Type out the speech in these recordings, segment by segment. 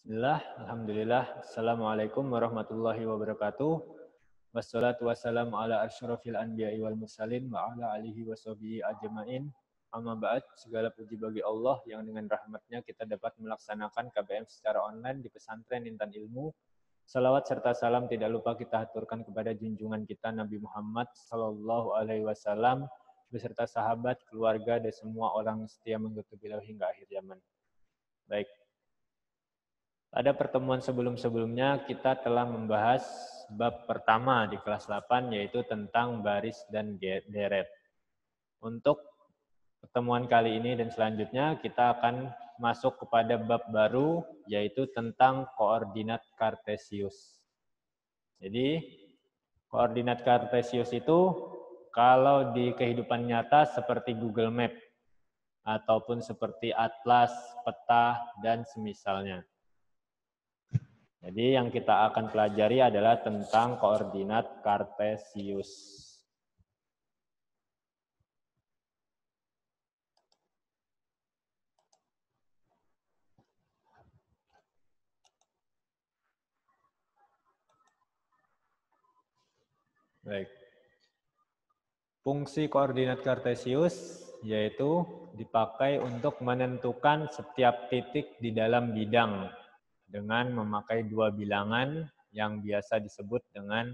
Bismillah, Alhamdulillah, Assalamualaikum warahmatullahi wabarakatuh. Wassalatu wassalamu ala asyrafil anbiya'i wal mursalin wa ala alihi wa sahbihi ajma'in. Amma ba'd, segala puji bagi Allah yang dengan rahmatnya kita dapat melaksanakan KBM secara online di pesantren Intan Ilmu. Salawat serta salam tidak lupa kita haturkan kepada junjungan kita Nabi Muhammad Sallallahu Alaihi Wasallam beserta sahabat, keluarga, dan semua orang setia mengikuti beliau hingga akhir zaman. Baik. Pada pertemuan sebelum-sebelumnya kita telah membahas bab pertama di kelas 8 yaitu tentang baris dan deret. Untuk pertemuan kali ini dan selanjutnya kita akan masuk kepada bab baru yaitu tentang koordinat kartesius. Jadi koordinat kartesius itu kalau di kehidupan nyata seperti Google Map ataupun seperti atlas, peta, dan semisalnya. Jadi yang kita akan pelajari adalah tentang koordinat kartesius. Baik. Fungsi koordinat kartesius yaitu dipakai untuk menentukan setiap titik di dalam bidang dengan memakai dua bilangan yang biasa disebut dengan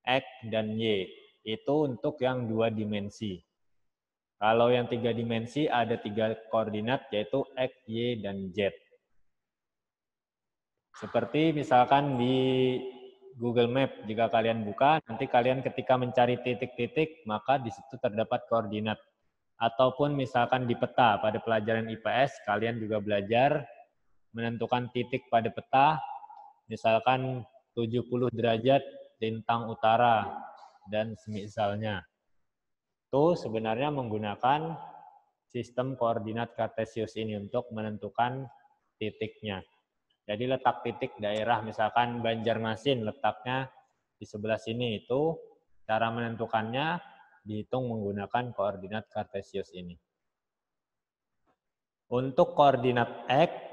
X dan Y. Itu untuk yang dua dimensi. Kalau yang tiga dimensi ada tiga koordinat yaitu X, Y, dan Z. Seperti misalkan di Google Map, jika kalian buka, nanti kalian ketika mencari titik-titik, maka di situ terdapat koordinat. Ataupun misalkan di peta, pada pelajaran IPS, kalian juga belajar menentukan titik pada peta, misalkan 70 derajat lintang utara, dan semisalnya. Itu sebenarnya menggunakan sistem koordinat kartesius ini untuk menentukan titiknya. Jadi letak titik daerah misalkan Banjarmasin letaknya di sebelah sini itu cara menentukannya dihitung menggunakan koordinat kartesius ini. Untuk koordinat X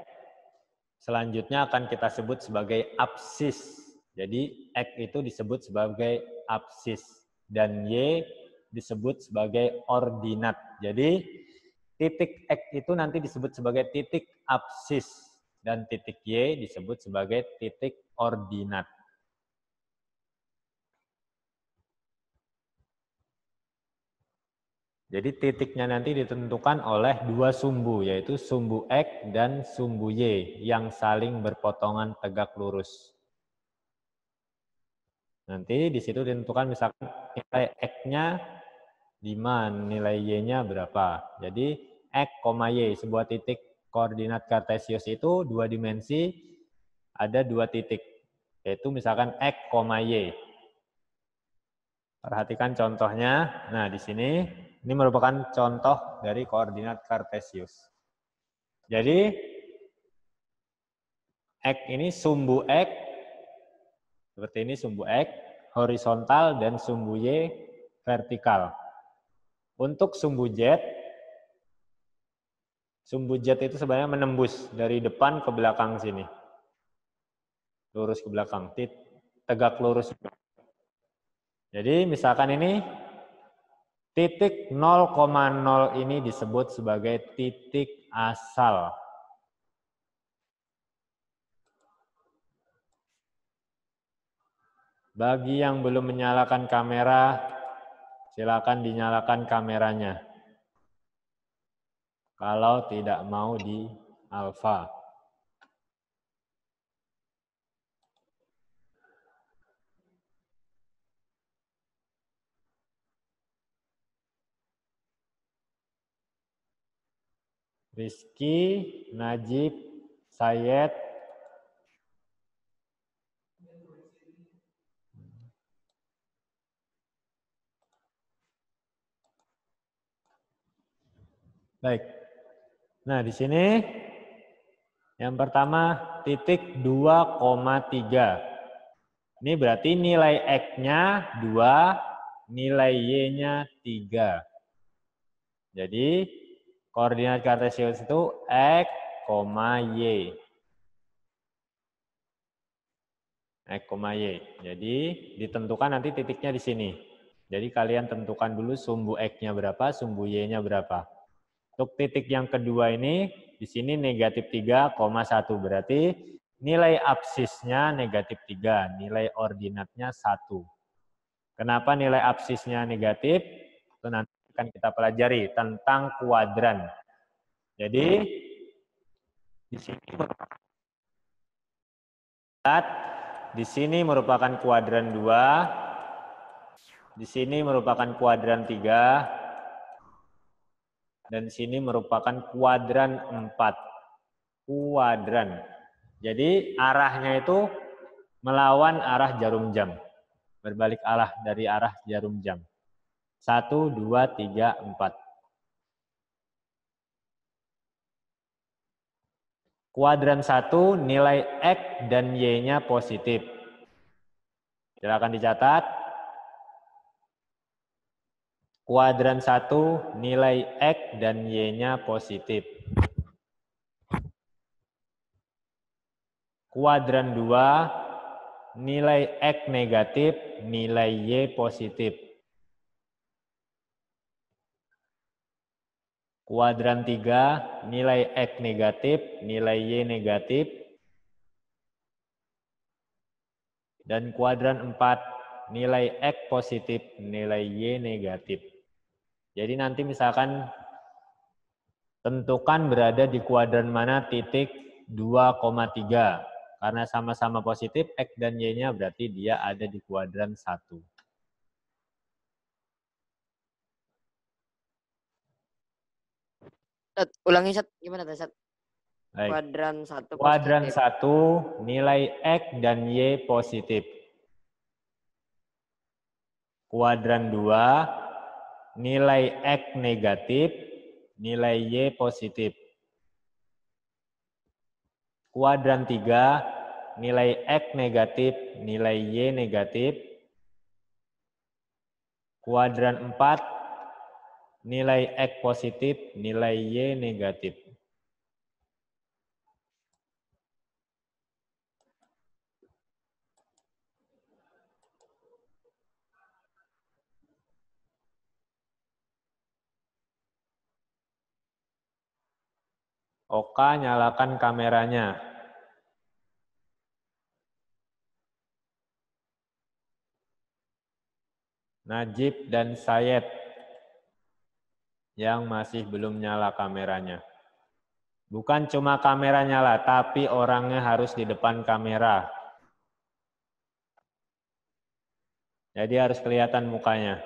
selanjutnya akan kita sebut sebagai absis. Jadi X itu disebut sebagai absis dan Y disebut sebagai ordinat. Jadi titik X itu nanti disebut sebagai titik absis dan titik Y disebut sebagai titik ordinat. Jadi titiknya nanti ditentukan oleh dua sumbu, yaitu sumbu X dan sumbu Y yang saling berpotongan tegak lurus. Nanti di situ ditentukan misalkan nilai X-nya 5, nilai Y-nya berapa. Jadi X, Y, sebuah titik koordinat kartesius itu dua dimensi, ada dua titik, yaitu misalkan X, Y. Perhatikan contohnya. Nah, di sini ini merupakan contoh dari koordinat kartesius. Jadi X ini sumbu X seperti ini, sumbu X horizontal dan sumbu Y vertikal. Untuk sumbu Z itu sebenarnya menembus dari depan ke belakang sini. Lurus ke belakang, tegak lurus. Jadi misalkan ini titik 0,0 ini disebut sebagai titik asal. Bagi yang belum menyalakan kamera, silakan dinyalakan kameranya. Kalau tidak mau di alfa. Rizky, Najib, Sayed, baik. Nah, di sini yang pertama titik 2,3. Ini berarti nilai X-nya 2, nilai Y-nya 3. Jadi koordinat kartesius itu X, Y. X, Y. Jadi ditentukan nanti titiknya di sini. Jadi kalian tentukan dulu sumbu X-nya berapa, sumbu Y-nya berapa. Untuk titik yang kedua ini, di sini negatif 3,1. Berarti nilai absisnya negatif 3, nilai ordinatnya 1. Kenapa nilai absisnya negatif? Itu nanti akan kita pelajari tentang kuadran. Jadi, di sini merupakan kuadran 2, di sini merupakan kuadran 3, dan sini merupakan kuadran 4. Kuadran. Jadi arahnya itu melawan arah jarum jam. Berbalik arah dari arah jarum jam. 1, 2, 3, 4. Kuadran 1 nilai X dan Y-nya positif. Silakan dicatat. Kuadran 1 nilai X dan Y-nya positif. Kuadran 2 nilai X negatif, nilai Y positif. Kuadran 3 nilai X negatif, nilai Y negatif. Dan kuadran 4 nilai X positif, nilai Y negatif. Jadi nanti misalkan tentukan berada di kuadran mana titik 2,3. Karena sama-sama positif, X dan Y-nya berarti dia ada di kuadran 1. Ulangi, Sat. Gimana tadi, Sat? Baik. Kuadran 1 Kuadran positif. 1 nilai X dan Y positif. Kuadran 2 nilai X negatif, nilai Y positif. Kuadran 3 nilai X negatif, nilai Y negatif. Kuadran 4 nilai X positif, nilai Y negatif. Oka, nyalakan kameranya. Najib dan Sayed yang masih belum nyala kameranya. Bukan cuma kamera nyala, tapi orangnya harus di depan kamera. Jadi harus kelihatan mukanya.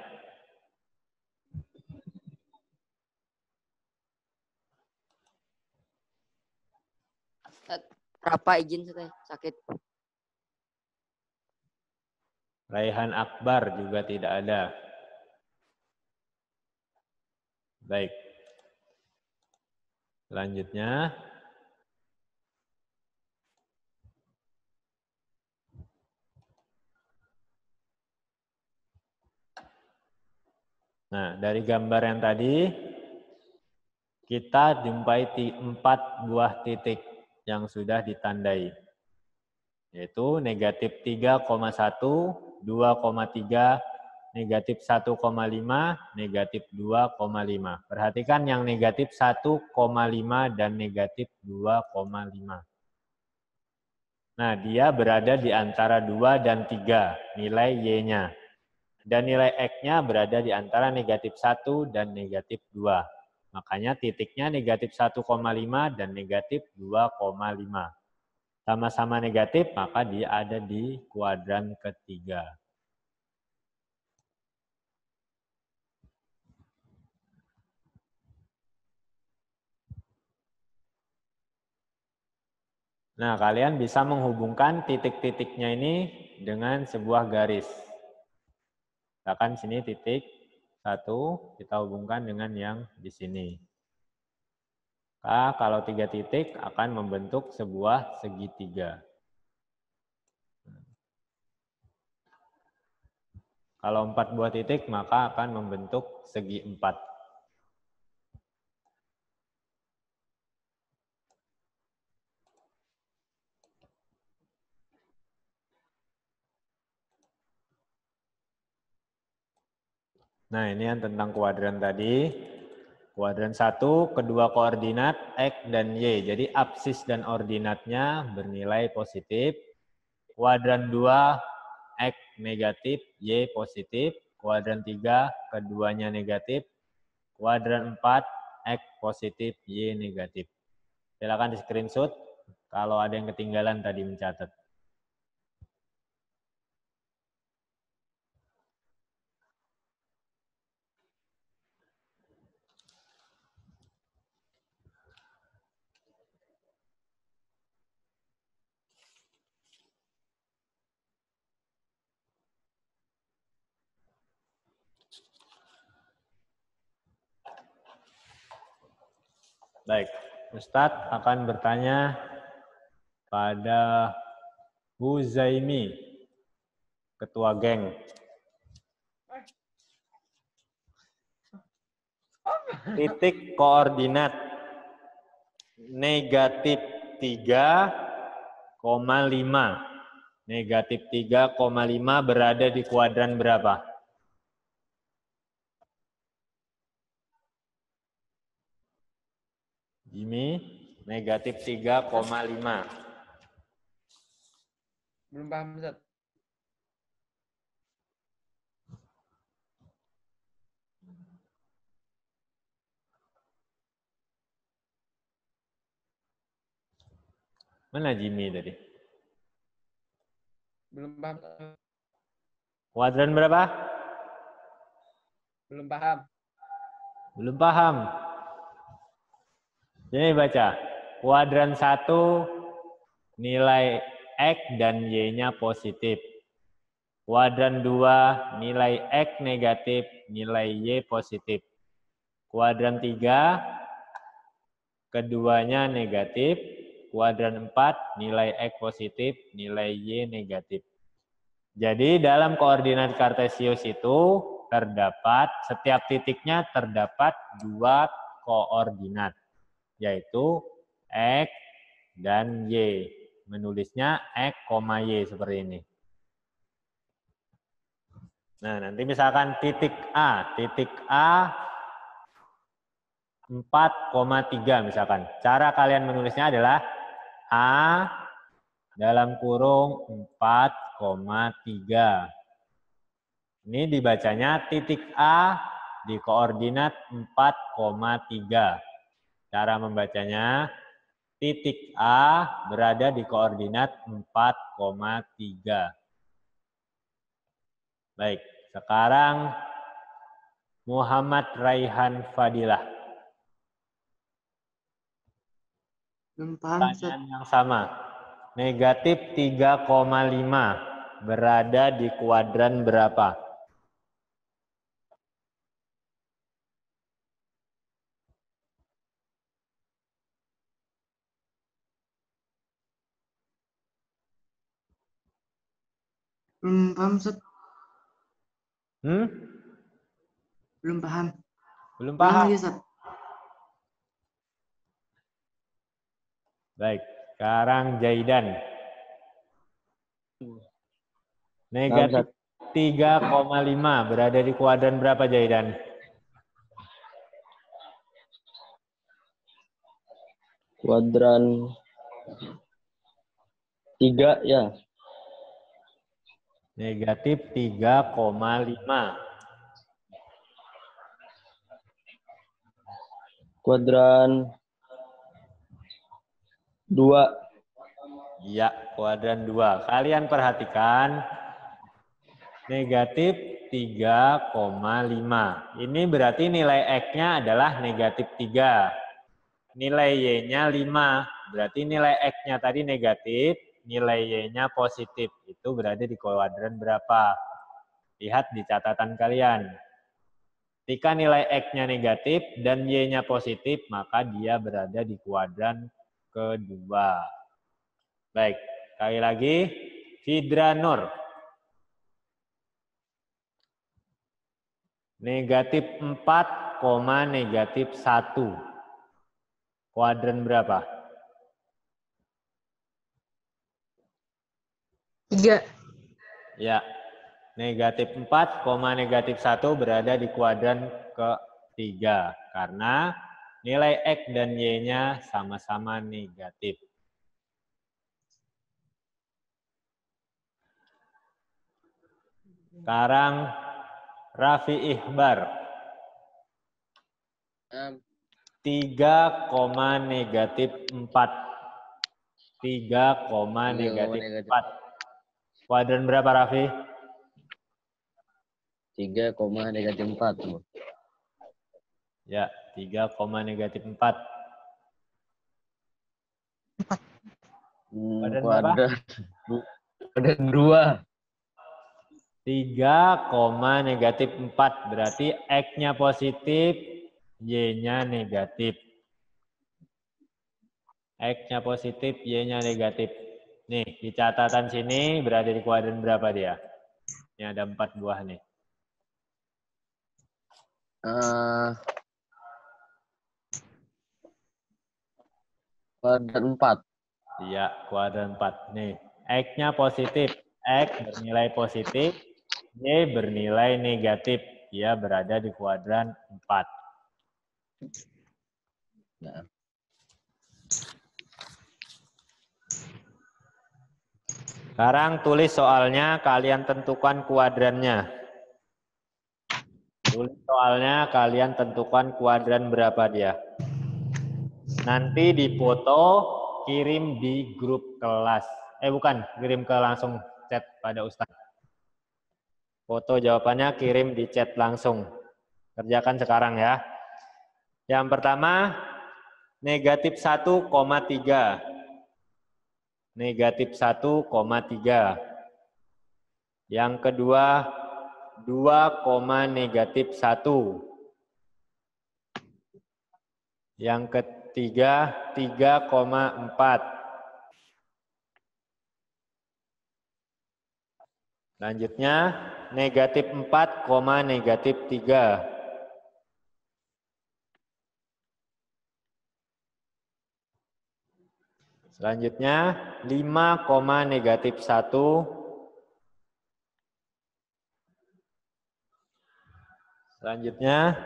Berapa izin saya sakit? Raihan Akbar juga tidak ada. Baik. Selanjutnya. Nah, dari gambar yang tadi, kita jumpai 4 buah titik yang sudah ditandai. Yaitu negatif 3,1, 2,3, negatif 1,5, negatif 2,5. Perhatikan yang negatif 1,5 dan negatif 2,5. Nah, dia berada di antara 2 dan 3, nilai Y-nya. Dan nilai X-nya berada di antara negatif 1 dan negatif 2. Makanya titiknya negatif 1,5 dan negatif 2,5. Sama-sama negatif, maka dia ada di kuadran ketiga. Nah, kalian bisa menghubungkan titik-titiknya ini dengan sebuah garis. Misalkan sini titik 1, kita hubungkan dengan yang di sini. Kalau 3 titik akan membentuk sebuah segitiga. Kalau 4 buah titik, maka akan membentuk segi 4. Nah, ini yang tentang kuadran tadi. Kuadran 1, kedua koordinat X dan Y. Jadi absis dan ordinatnya bernilai positif. Kuadran 2, X negatif, Y positif. Kuadran 3, keduanya negatif. Kuadran 4, X positif, Y negatif. Silakan di screenshot kalau ada yang ketinggalan tadi mencatat. Baik, Ustadz akan bertanya pada Bu Zaimi, ketua geng. Titik koordinat negatif 3,5. Negatif 3,5 berada di kuadran berapa? Jimmy, negatif 3,5. Belum paham, Ustaz. Mana Jimmy tadi? Belum paham. Kuadran berapa? Belum paham. Belum paham. Jadi baca. Kuadran 1 nilai X dan Y-nya positif. Kuadran 2 nilai X negatif, nilai Y positif. Kuadran 3 keduanya negatif. Kuadran 4 nilai X positif, nilai Y negatif. Jadi dalam koordinat kartesius itu terdapat, setiap titiknya terdapat 2 koordinat, yaitu X dan Y. Menulisnya X, Y seperti ini. Nah, nanti misalkan titik A 4,3 misalkan. Cara kalian menulisnya adalah A dalam kurung 4,3. Ini dibacanya titik A di koordinat 4,3. Cara membacanya, titik A berada di koordinat 4,3. Baik, sekarang Muhammad Raihan Fadilah. Pertanyaan yang sama. Negatif 3,5 berada di kuadran berapa? Belum paham, Ustaz. Belum paham. Belum Ulang paham? lagi, Ustaz. Baik, sekarang Jaidan. Negatif 3,5 berada di kuadran berapa, Jaidan? Kuadran 3 ya. Negatif 3,5. Kuadran 2. Iya, kuadran 2. Kalian perhatikan negatif 3,5. Ini berarti nilai X-nya adalah negatif 3. Nilai Y-nya 5. Berarti nilai X-nya tadi negatif, nilai Y-nya positif. Itu berada di kuadran berapa? Lihat di catatan kalian. Jika nilai X-nya negatif dan Y-nya positif, maka dia berada di kuadran kedua. Baik, sekali lagi, Fidra Nur. Negatif 4, negatif 1. Kuadran berapa? 3. Ya, Negatif 4, negatif 1 berada di kuadran ketiga. Karena nilai X dan Y-nya sama-sama negatif. Sekarang Raffi Ihbar. 3, negatif 4. 3, negatif 4. Kuadran berapa, Raffi? 3, negatif 4. Ya, 3, negatif 4. Kuadran berapa? Kuadran 2. 3, negatif 4. Berarti X-nya positif, Y-nya negatif. X-nya positif, Y-nya negatif. Nih, di catatan sini berada di kuadran berapa dia? Ini ada 4 buah nih. Kuadran 4. Iya, kuadran 4. Nih, X-nya positif. X bernilai positif, Y bernilai negatif. Dia berada di kuadran 4. Nah. Sekarang tulis soalnya, kalian tentukan kuadrannya. Tulis soalnya, kalian tentukan kuadran berapa dia. Nanti dipoto, kirim di grup kelas. Bukan, kirim ke langsung chat pada Ustadz. Foto jawabannya kirim di chat langsung. Kerjakan sekarang ya. Yang pertama, negatif 1,3. Negatif 1,3. Yang kedua, 2, negatif 1. Yang ketiga, 3,4. Selanjutnya, negatif 4, negatif 3. Selanjutnya, 5, negatif 1. Selanjutnya,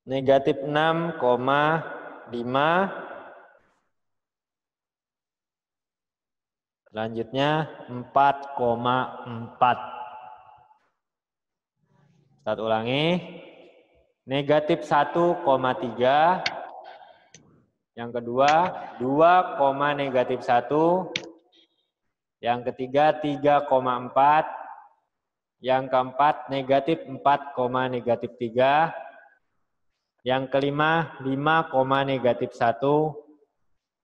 negatif 6,5. Selanjutnya, 4,4. Saya ulangi. Negatif 1,3. Yang kedua, 2, negatif 1. Yang ketiga, 3,4. Yang keempat, negatif 4, negatif 3. Yang kelima, 5, negatif 1.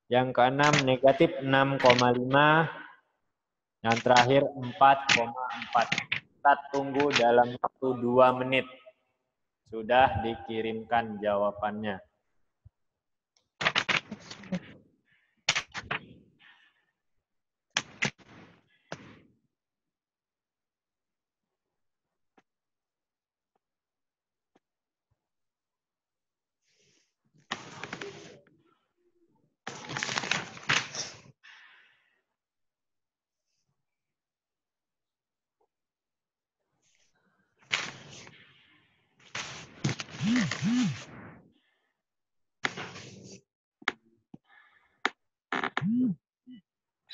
Yang keenam, negatif 6,5. Yang terakhir, 4,4. Kita tunggu dalam waktu 2 menit. Sudah dikirimkan jawabannya.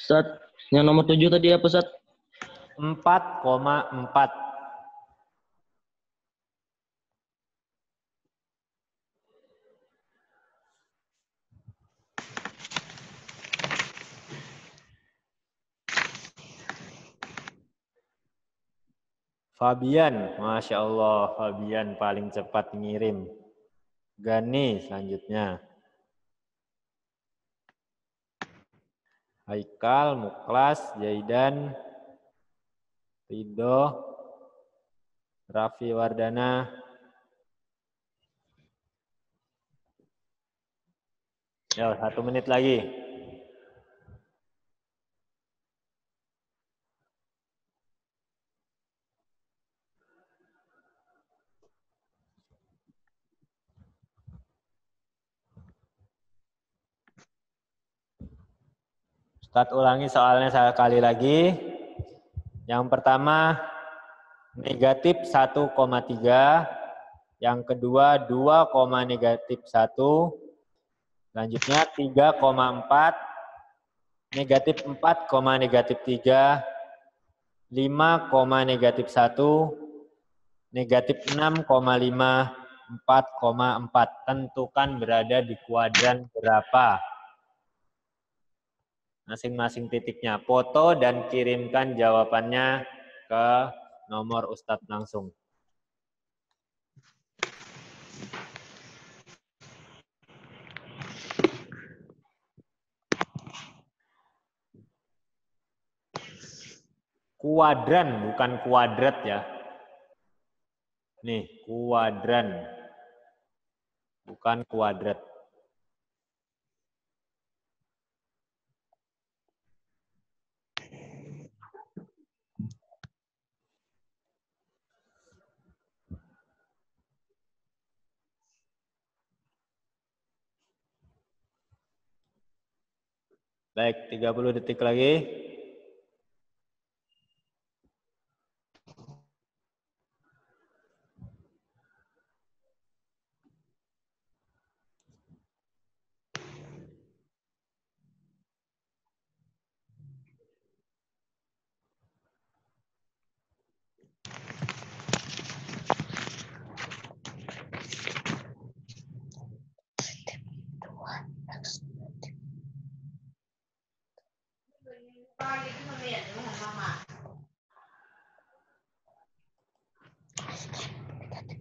Ustaz, yang nomor 7 tadi apa, Ustaz? 4,4. Fabian, Masya Allah, Fabian paling cepat ngirim. Gani selanjutnya. Haikal, Muklas, Jaidan, Ridho, Raffi Wardana. Ya, 1 menit lagi. Ustadz ulangi soalnya sekali lagi. Yang pertama negatif 1,3, yang kedua 2, negatif 1, selanjutnya 3,4, negatif 4, negatif 3, 5, negatif 1, negatif 6,5, 4,4. Tentukan berada di kuadran berapa masing-masing titiknya. Foto dan kirimkan jawabannya ke nomor Ustadz langsung. Kuadran, bukan kuadrat ya. Nih, kuadran. Bukan kuadrat. Baik, 30 detik lagi.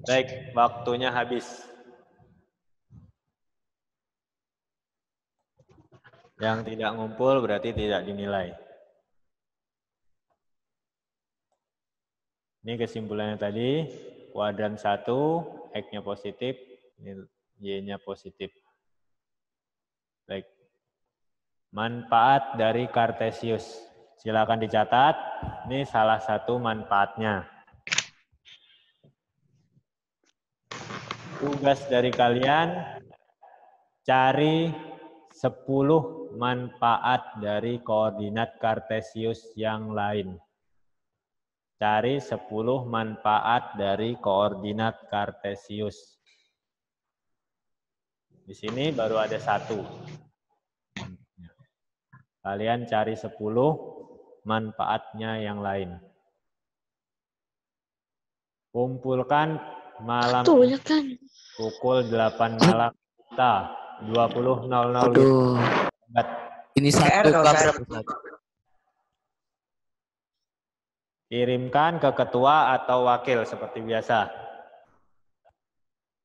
Baik, waktunya habis. Yang tidak ngumpul berarti tidak dinilai. Ini kesimpulannya tadi, kuadran 1, X-nya positif, Y-nya positif. Baik. Manfaat dari Kartesius. Silakan dicatat, ini salah satu manfaatnya. Tugas dari kalian, cari 10 manfaat dari koordinat Kartesius yang lain. Cari 10 manfaat dari koordinat Kartesius. Di sini baru ada 1. Kalian cari 10 manfaatnya yang lain. Kumpulkan malam pukul 8 malam kita 20.00. Aduh. Ini satu kabar. Kirimkan ke ketua atau wakil seperti biasa.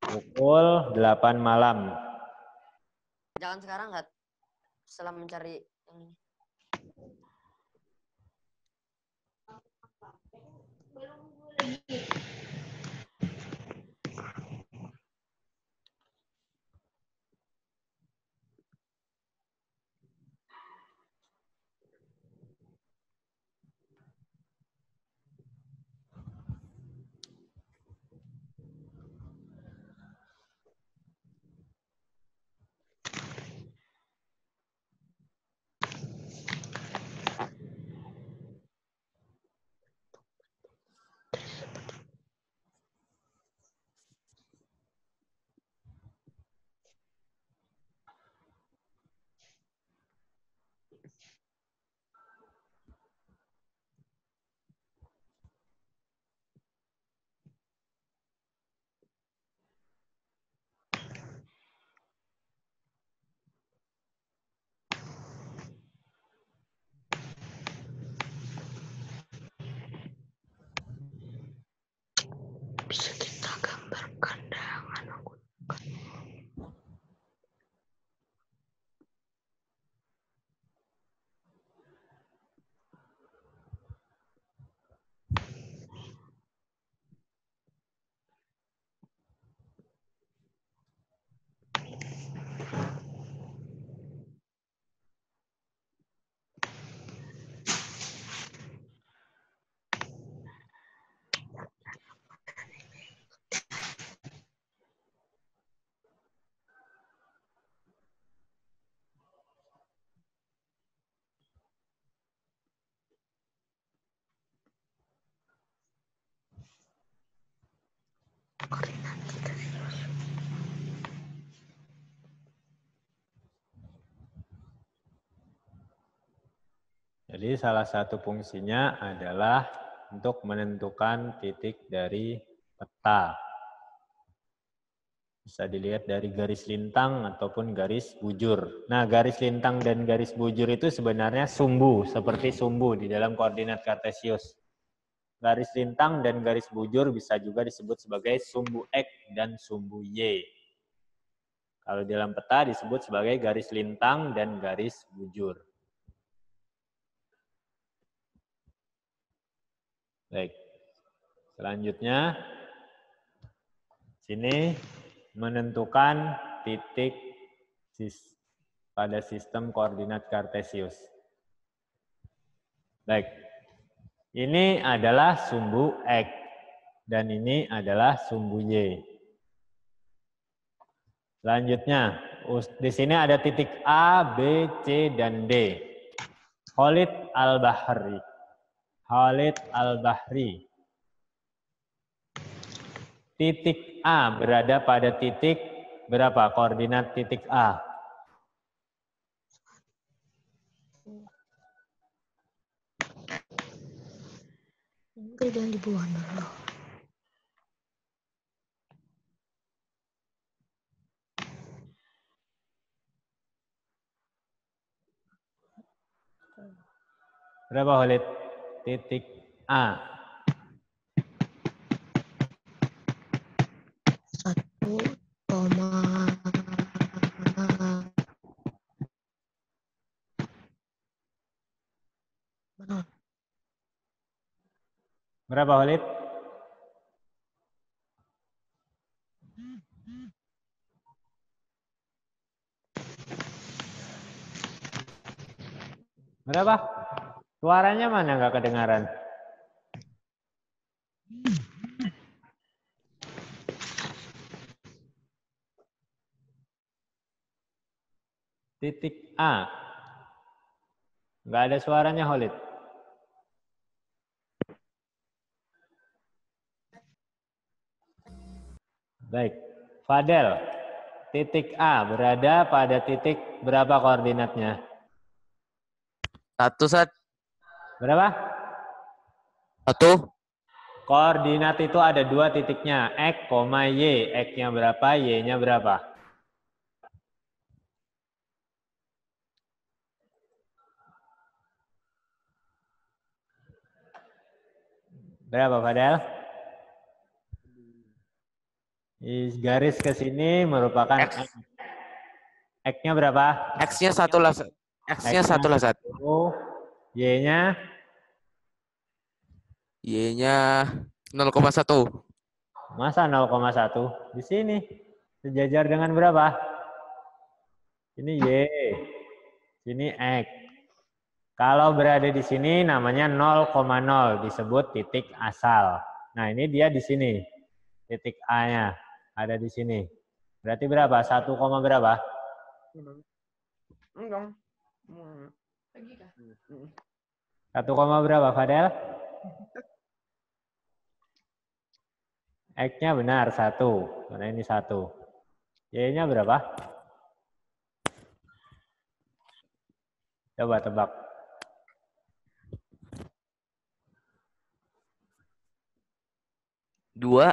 Pukul 8 malam. Jangan sekarang nggak. Setelah mencari yang ini. Bisa kita gambarkan dengan menggunakan Jadi salah satu fungsinya adalah untuk menentukan titik dari peta. Bisa dilihat dari garis lintang ataupun garis bujur. Nah, garis lintang dan garis bujur itu sebenarnya sumbu, seperti sumbu di dalam koordinat kartesius. Garis lintang dan garis bujur bisa juga disebut sebagai sumbu X dan sumbu Y. Kalau di dalam peta disebut sebagai garis lintang dan garis bujur. Baik. Selanjutnya, sini menentukan titik pada sistem koordinat kartesius. Baik. Ini adalah sumbu X dan ini adalah sumbu Y. Selanjutnya, di sini ada titik A, B, C, dan D. Khalid Al-Bahri. Khalid Al-Bahri. Titik A berada pada titik berapa? Koordinat titik A. Jangan dibuang dulu. Berapa Khalid? Titik A. 1,0. Berapa Khalid? Berapa? Suaranya mana nggak kedengaran? Titik A. Nggak ada suaranya, Khalid. Baik. Fadel, titik A berada pada titik berapa koordinatnya? 1, Sat. Berapa? 1. Koordinat itu ada dua titiknya, X, Y. X-nya berapa, Y-nya berapa? Berapa, Fadel? Garis ke sini merupakan X. X-nya berapa? X-nya 1 lah, Sat. X-nya 1 lah, Sat. Y-nya? Y-nya 0,1. Masa 0,1? Di sini. Sejajar dengan berapa? Ini Y. Sini X. Kalau berada di sini namanya 0,0. Disebut titik asal. Nah ini dia di sini. Titik A-nya. Ada di sini. Berarti berapa? 1, berapa? Enggak. 1, berapa, Fadel? X-nya benar, 1. Karena ini 1. Y-nya berapa? Coba tebak. Dua.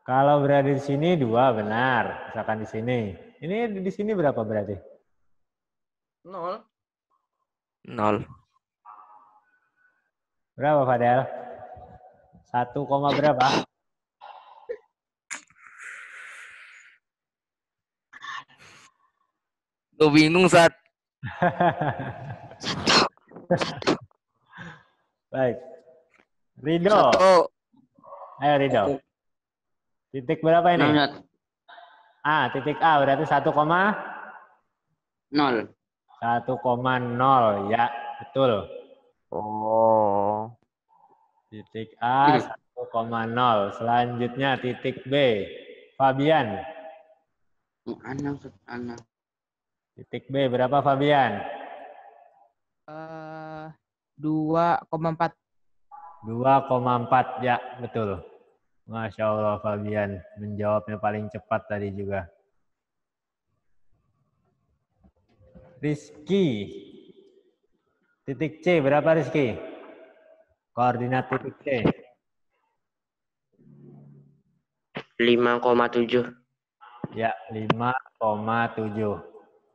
Kalau berada di sini 2 benar. Misalkan di sini. Ini di sini berapa berarti? 0. 0. Berapa, Fadel? 1, berapa? Gue bingung, Sat. Baik. Rido. 1. Ayo Rido. Titik berapa ini? 0. A, titik A berarti 1, 0. 1,0. Ya, betul. Oh. Titik A 1,0. Selanjutnya titik B. Fabian. Anak. Titik B berapa Fabian? 2,4. 2,4 ya, betul. Masya Allah Fabian, menjawabnya paling cepat tadi juga. Rizky. Titik C, berapa Rizky? Koordinat titik C. 5,7. Ya, 5,7.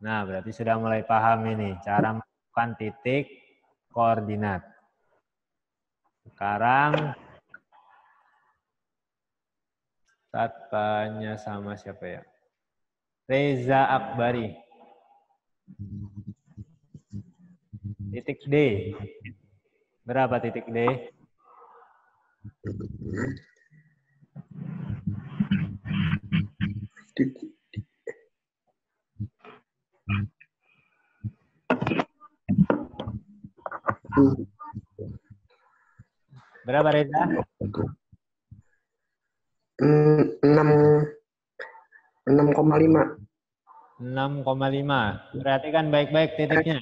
Nah, berarti sudah mulai paham ini cara menentukan titik koordinat. Sekarang tanya sama siapa ya? Reza Akbari. Titik D. Berapa titik D? Berapa Reza? 6,5. 6,5. Perhatikan baik-baik titiknya.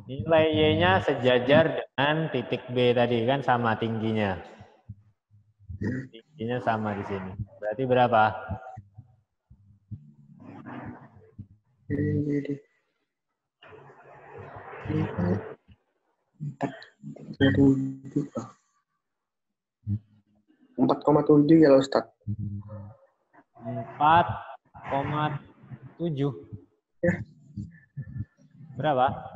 Nilai Y-nya sejajar dengan titik B tadi kan sama tingginya. Tingginya sama di sini. Berarti berapa? Jadi 4,7 ya Ustaz. 4,7. Ya. Berapa?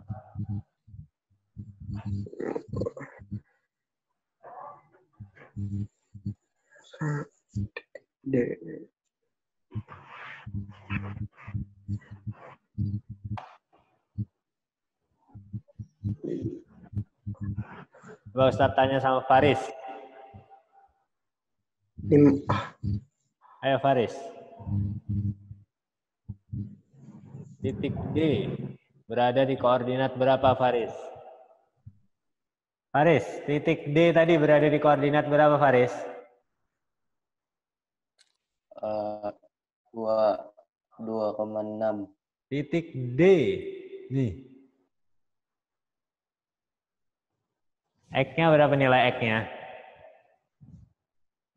D. Coba Ustaz tanya sama Faris. Ayo Faris. Titik D berada di koordinat berapa Faris? Faris, titik D tadi berada di koordinat berapa Faris? 2,6. Titik D. Nih. X-nya berapa nilai X-nya?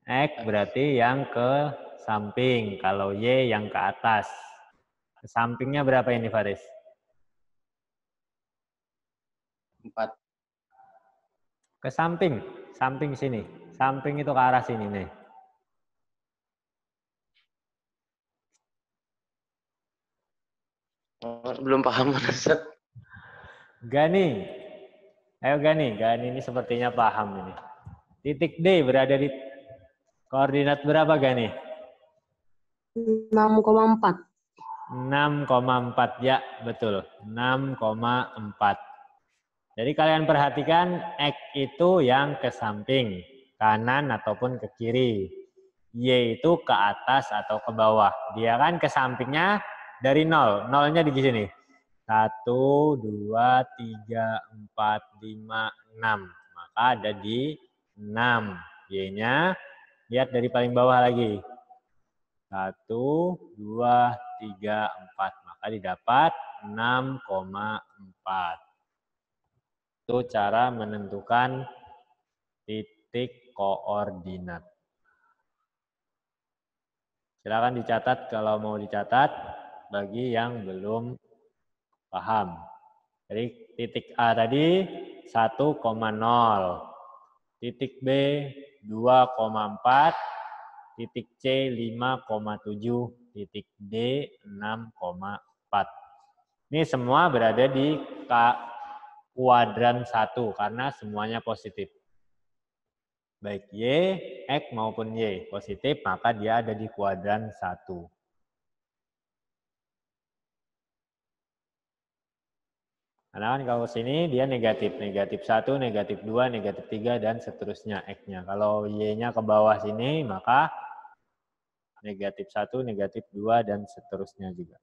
X berarti yang ke samping. Kalau Y yang ke atas. Ke sampingnya berapa ini Faris? 4. Ke samping. Samping sini. Samping itu ke arah sini nih. Belum paham Ustaz. Gani. Ayo Gani. Gani ini sepertinya paham ini. Titik D berada di koordinat berapa Gani? 6,4. 6,4 ya, betul. 6,4. Jadi kalian perhatikan X itu yang ke samping, kanan ataupun ke kiri. Y itu ke atas atau ke bawah. Dia kan ke sampingnya dari 0. Nolnya di sini. 1, 2, 3, 4, 5, 6. Maka ada di 6. Y-nya lihat dari paling bawah lagi. 1, 2, 3, 4. Maka didapat 6,4. Itu cara menentukan titik koordinat. Silakan dicatat kalau mau dicatat bagi yang belum paham. Jadi titik A tadi 1,0. Titik B 2,4. Titik C 5,7. Titik D 6,4. Ini semua berada di kuadran 1 karena semuanya positif. Baik Y, X maupun Y positif, maka dia ada di kuadran 1. Karena kan kalau sini dia negatif. Negatif 1, negatif 2, negatif 3, dan seterusnya X-nya. Kalau Y-nya ke bawah sini, maka negatif 1, negatif 2, dan seterusnya juga.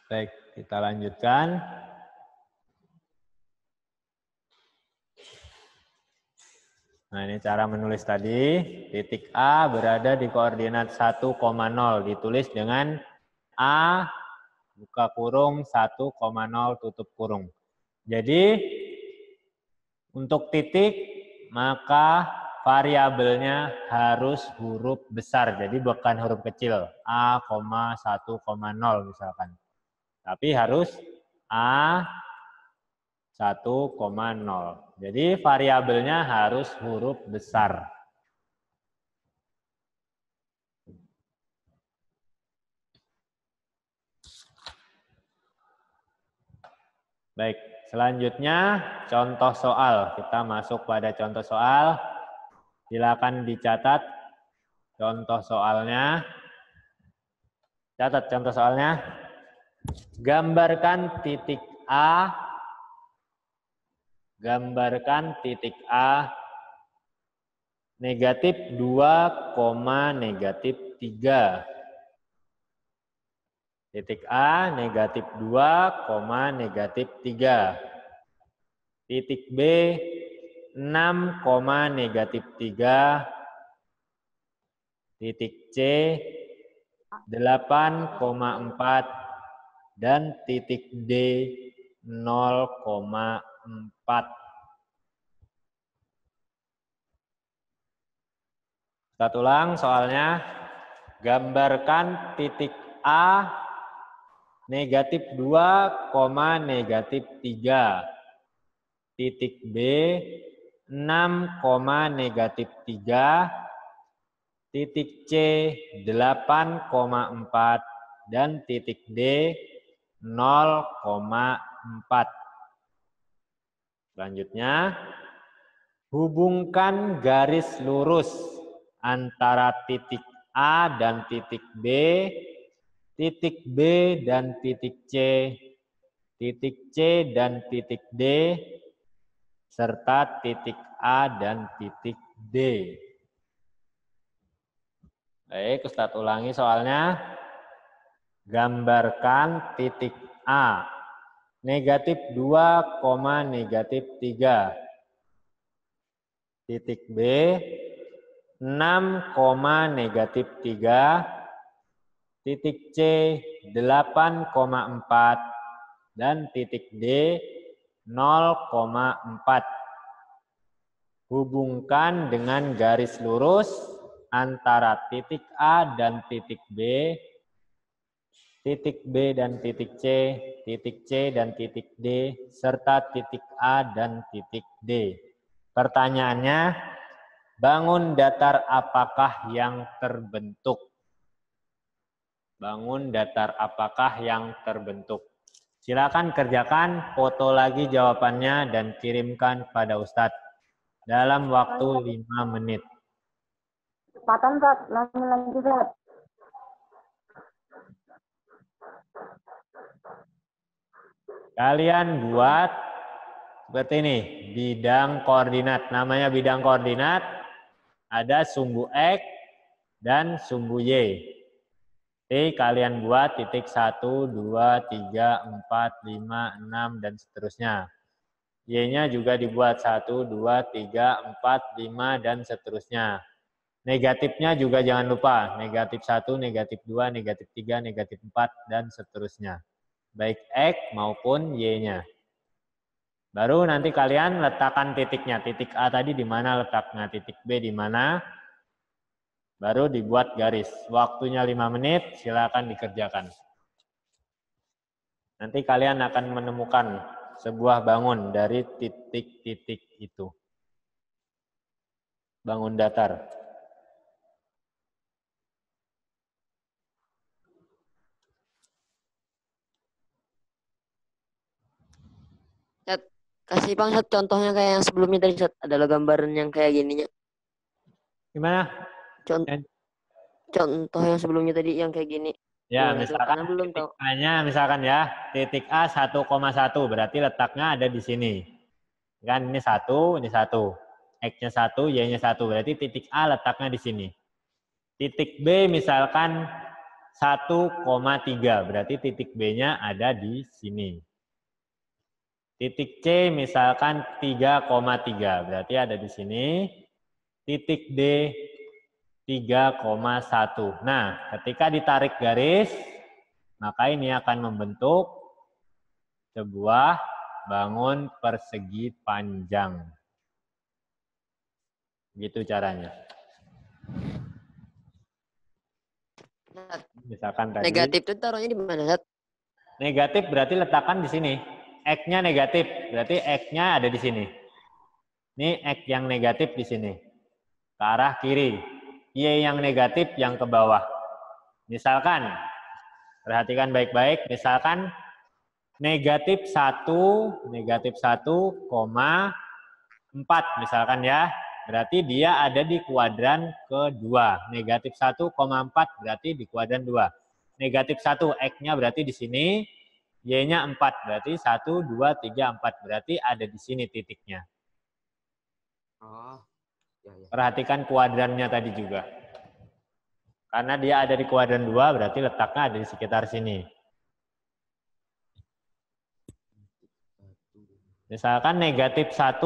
Baik, kita lanjutkan. Nah, ini cara menulis tadi. Titik A berada di koordinat 1,0. Ditulis dengan A buka kurung 1,0 tutup kurung. Jadi, untuk titik, maka variabelnya harus huruf besar. Jadi, bukan huruf kecil. A, 1,0 misalkan. Tapi harus A 1,0. Jadi variabelnya harus huruf besar. Baik, selanjutnya contoh soal. Kita masuk pada contoh soal. Silakan dicatat contoh soalnya. Catat contoh soalnya. Gambarkan titik A. Gambarkan titik A negatif 2, negatif 3. Titik A negatif 2, negatif 3. Titik B 6, negatif 3. Titik C 8,4 dan titik D 0,4. Kita ulang soalnya. Gambarkan titik A negatif 2, negatif 3. Titik B 6, negatif 3. Titik C 8,4 dan titik D 0,4. Selanjutnya, hubungkan garis lurus antara titik A dan titik B, titik B dan titik C, titik C dan titik D, serta titik A dan titik D. Baik, Ustadz ulangi soalnya. Gambarkan titik A negatif 2, negatif 3. Titik B 6, negatif 3. Titik C 8,4 dan titik D 0,4. Hubungkan dengan garis lurus antara titik A dan titik B, titik B dan titik C dan titik D, serta titik A dan titik D. Pertanyaannya, bangun datar apakah yang terbentuk? Bangun datar apakah yang terbentuk? Silakan kerjakan, foto lagi jawabannya dan kirimkan pada Ustadz dalam waktu 5 menit. Cepatan, Zat. Lagi, Zat. Kalian buat seperti ini, bidang koordinat. Namanya bidang koordinat, ada sumbu X dan sumbu Y. Jadi kalian buat titik 1, 2, 3, 4, 5, 6, dan seterusnya. Y-nya juga dibuat 1, 2, 3, 4, 5, dan seterusnya. Negatifnya juga jangan lupa. Negatif 1, negatif 2, negatif 3, negatif 4, dan seterusnya. Baik X maupun Y-nya. Baru nanti kalian letakkan titiknya. Titik A tadi di mana letaknya, titik B di mana. Baru dibuat garis. Waktunya 5 menit, silakan dikerjakan. Nanti kalian akan menemukan sebuah bangun dari titik-titik itu. Bangun datar. Kasih Bang Sat contohnya kayak yang sebelumnya tadi Sat. Adalah gambaran yang kayak gininya. Gimana? Contoh yang sebelumnya tadi yang kayak gini. Ya, Gimana misalkan itu? Belum titik tahu. A-nya misalkan ya, titik A 1,1 berarti letaknya ada di sini. Kan ini 1, ini 1. X-nya 1, Y-nya 1. Berarti titik A letaknya di sini. Titik B misalkan 1,3. Berarti titik B-nya ada di sini. Titik C misalkan 3,3. Berarti ada di sini. Titik D 3,1. Nah, ketika ditarik garis, maka ini akan membentuk sebuah bangun persegi panjang. Gitu caranya. Misalkan tadi. Negatif itu taruhnya di mana, Sat? Negatif berarti letakkan di sini. X-nya negatif, berarti X-nya ada di sini. Ini X yang negatif di sini. Ke arah kiri. Y yang negatif yang ke bawah. Misalkan, perhatikan baik-baik, misalkan negatif 1, 1,4 misalkan ya. Berarti dia ada di kuadran kedua. Negatif 1,4 berarti di kuadran 2. Negatif 1, X-nya berarti di sini. Y-nya 4, berarti 1, 2, 3, 4. Berarti ada di sini titiknya. Oh, ya, ya. Perhatikan kuadrannya tadi juga. Karena dia ada di kuadran 2, berarti letaknya ada di sekitar sini. Misalkan negatif 1,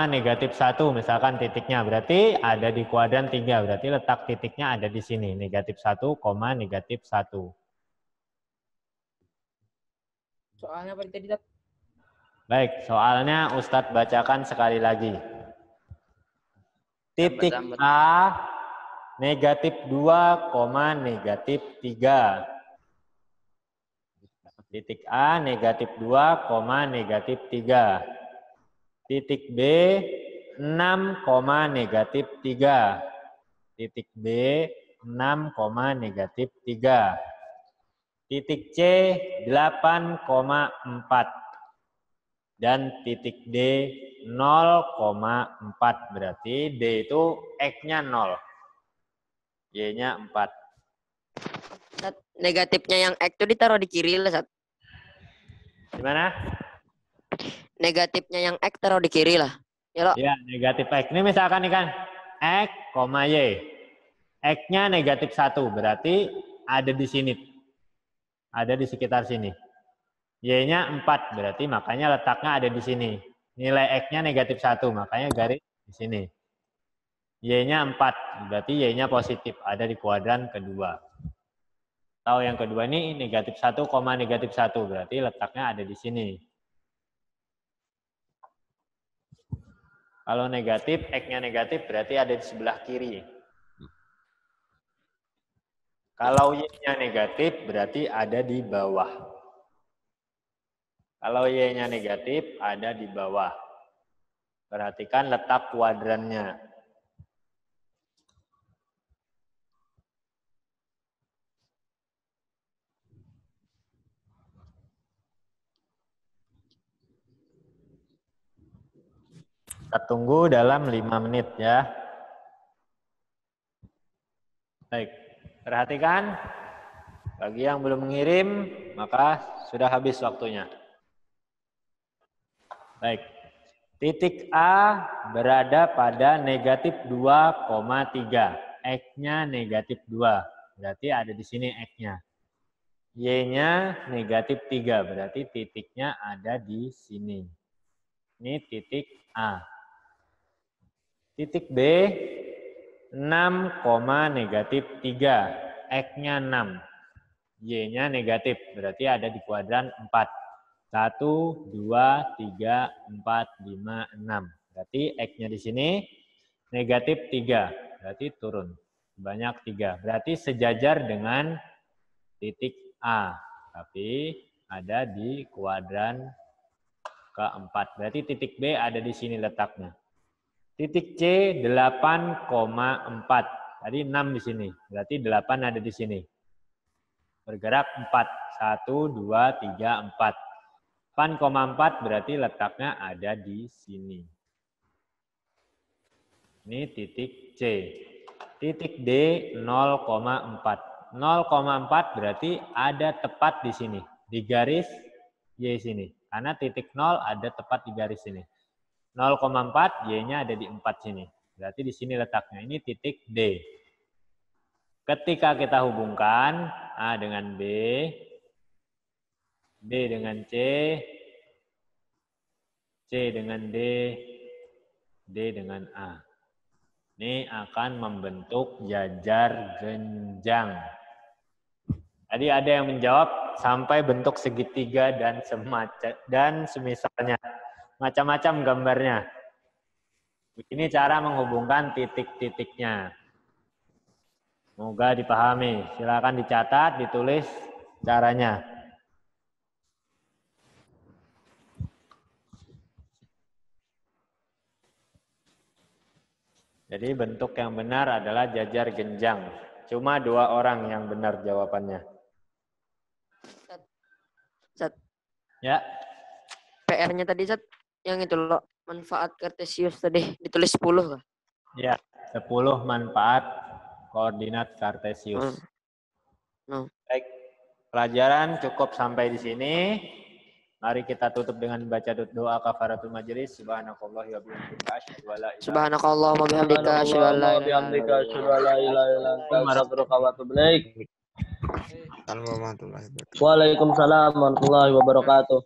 negatif 1, misalkan titiknya. Berarti ada di kuadran 3, berarti letak titiknya ada di sini. Negatif 1, negatif 1. Soalnya apa tadi, Dap? Baik, soalnya Ustadz bacakan sekali lagi. Titik A, negatif 2, negatif 3. Titik A, negatif 2, negatif 3. Titik B, 6, negatif 3. Titik B, 6, negatif 3. Titik C, 8,4. Dan titik D, 0,4. Berarti D itu X-nya 0. Y-nya 4. Sat, negatifnya yang X itu ditaruh di kiri lah, Sat. Gimana? Negatifnya yang X taruh di kiri lah. Ya, lo. Ya, negatif X. Ini misalkan nih kan, X, Y. X-nya negatif 1, berarti ada di sini. Ada di sekitar sini. Y-nya 4, berarti makanya letaknya ada di sini. Nilai X-nya negatif 1, makanya garis di sini. Y-nya 4, berarti Y-nya positif, ada di kuadran kedua. Atau yang kedua ini negatif 1, negatif 1, berarti letaknya ada di sini. Kalau negatif, X-nya negatif, berarti ada di sebelah kiri. Kalau Y-nya negatif, berarti ada di bawah. Kalau Y-nya negatif, ada di bawah. Perhatikan letak kuadrannya. Kita tunggu dalam 5 menit ya. Baik, perhatikan. Bagi yang belum mengirim, maka sudah habis waktunya. Baik, titik A berada pada negatif 2,3. X-nya negatif 2, berarti ada di sini X-nya. Y-nya negatif 3, berarti titiknya ada di sini. Ini titik A. Titik B, 6, negatif 3. X-nya 6. Y-nya negatif, berarti ada di kuadran 4. 1, 2, 3, 4, 5, 6. Berarti X-nya di sini negatif 3. Berarti turun. Banyak 3. Berarti sejajar dengan titik A. Tapi ada di kuadran keempat. Berarti titik B ada di sini letaknya. Titik C 8,4. Tadi 6 di sini. Berarti 8 ada di sini. Bergerak 4. 1, 2, 3, 4. 8,4 berarti letaknya ada di sini. Ini titik C. Titik D 0,4. 0,4 berarti ada tepat di sini. Di garis Y sini. Karena titik 0 ada tepat di garis sini. 0,4 Y-nya ada di 4 sini. Berarti di sini letaknya. Ini titik D. Ketika kita hubungkan, A dengan B, B dengan C, C dengan D, D dengan A. Ini akan membentuk jajar genjang. Tadi ada yang menjawab sampai bentuk segitiga dan semisalnya. Macam-macam gambarnya. Ini cara menghubungkan titik-titiknya. Semoga dipahami. Silakan dicatat, ditulis caranya. Jadi bentuk yang benar adalah jajar genjang. Cuma 2 orang yang benar jawabannya. Zat. Ya. PR-nya tadi Zat, yang itu loh, manfaat kartesius tadi ditulis 10 kah? Ya, 10 manfaat koordinat kartesius. Baik, pelajaran cukup sampai di sini. Mari kita tutup dengan baca doa kafaratul majelis. Subhanakallah wa bihamdika asyhadu an la ilaha Subhanakallah wa bihamdika asyhadu an la ilaha illa anta. Waalaikumsalam warahmatullahi wabarakatuh.